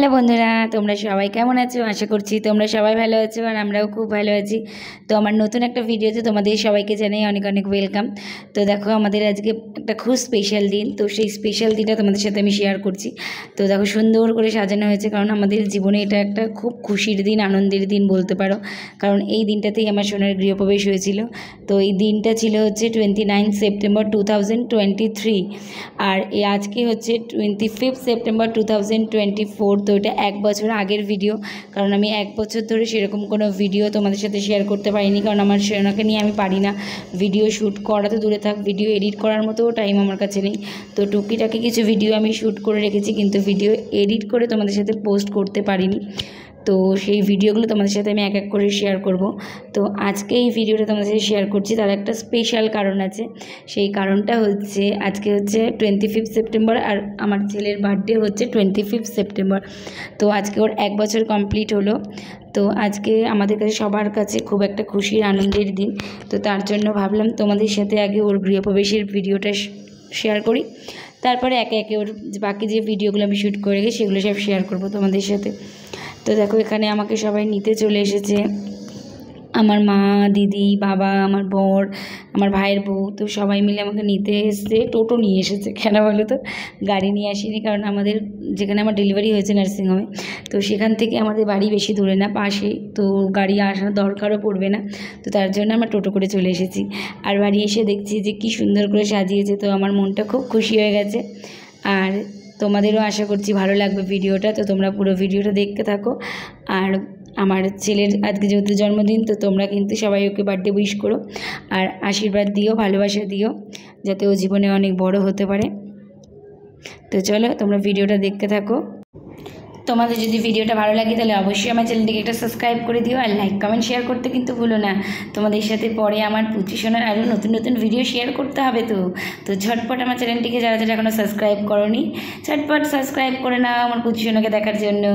Hello বন্ধুরা, তোমরা সবাই কেমন আছো? আশা করছি তোমরা সবাই ভালো আছো আর আমরাও খুব ভালো আছি। তো আমার নতুন একটা ভিডিওতে তোমাদের সবাইকে জানাই অনেক অনেক ওয়েলকাম। তো দেখো, আমাদের আজকে একটা খুব স্পেশাল দিন, তো সেই স্পেশাল দিনটা তোমাদের সাথে আমি শেয়ার করছি। তো দেখো, সুন্দর করে সাজানো হয়েছে, কারণ আমাদের জীবনে এটা একটা খুব খুশির দিন, আনন্দের দিন বলতে পারো। কারণ এই দিনটাতেই আমার সোনার গৃহপ্রবেশ হয়েছিল। তো এই দিনটা ছিল হচ্ছে 29 সেপ্টেম্বর 2023, আর আজকে হচ্ছে 25 সেপ্টেম্বর 2024। তো এটা 1 বছর আগের ভিডিও, কারণ আমি 1 বছর ধরে সেরকম কোনো ভিডিও তোমাদের সাথে শেয়ার করতে পারিনি, কারণ আমার সোনাকে নিয়ে আমি পারি না। ভিডিও শ্যুট করা তো দূরে থাক, ভিডিও এডিট করার মতো টাইম আমার কাছে নেই। তো টুকিটাকি কিছু ভিডিও আমি শ্যুট করে রেখেছি, কিন্তু ভিডিও এডিট করে তোমাদের সাথে পোস্ট করতে পারিনি। তো সেই ভিডিওগুলো তোমাদের সাথে আমি এক এক করে শেয়ার করব। তো আজকে এই ভিডিওটা তোমাদের সাথে শেয়ার করছি, তার একটা স্পেশাল কারণ আছে। সেই কারণটা হচ্ছে, আজকে হচ্ছে 25 সেপ্টেম্বর আর আমার ছেলের বার্থডে হচ্ছে 25 সেপ্টেম্বর। তো আজকে ওর 1 বছর কমপ্লিট হলো। তো আজকে আমাদের কাছে সবার কাছে খুব একটা খুশির আনন্দের দিন। তো তার জন্য ভাবলাম তোমাদের সাথে আগে ওর গৃহপ্রবেশের ভিডিওটা শেয়ার করি, তারপরে একে একে ওর বাকি যে ভিডিওগুলো আমি শ্যুট করে গেছি সেগুলো সব শেয়ার করব তোমাদের সাথে। তো দেখো, এখানে আমাকে সবাই নিতে চলে এসেছে, আমার মা, দিদি, বাবা, আমার বর, আমার ভাইয়ের বউ। তো সবাই মিলে আমাকে নিতে এসে টোটো নিয়ে এসেছে। কেন বলো তো? গাড়ি নিয়ে আসিনি, কারণ আমাদের যেখানে আমার ডেলিভারি হয়েছে নার্সিংহোমে, তো সেখান থেকে আমাদের বাড়ি বেশি দূরে না, পাশেই। তো গাড়ি আসার দরকারও পড়বে না, তো তার জন্য আমরা টোটো করে চলে এসেছি। আর বাড়ি এসে দেখছি যে কী সুন্দর করে সাজিয়েছে, তো আমার মনটা খুব খুশি হয়ে গেছে। আর তোমাদেরও আশা করছি ভালো লাগবে ভিডিওটা, তো তোমরা পুরো ভিডিওটা দেখতে থাকো। আর আমার ছেলের আজকে যেহেতু জন্মদিন, তো তোমরা কিন্তু সবাই ওকে বার্থডে উইশ করো আর আশীর্বাদ দিও, ভালোবাসা দিও, যাতে ও জীবনে অনেক বড় হতে পারে। তো চলো, তোমরা ভিডিওটা দেখতে থাকো। তোমাদের যদি ভিডিওটা ভালো লাগে তাহলে অবশ্যই আমার চ্যানেলটিকে একটা সাবস্ক্রাইব করে দিও, আর লাইক কমেন্ট শেয়ার করতে কিন্তু ভুলো না। তোমাদের সাথে পরে আমার পুচি সোনার আরও নতুন নতুন ভিডিও শেয়ার করতে হবে। তো ঝটপট আমার চ্যানেলটিকে যারা যারা এখনও সাবস্ক্রাইব করোনি, ঝটপট সাবস্ক্রাইব করে নাও আমার পুচি সোনাকে দেখার জন্য।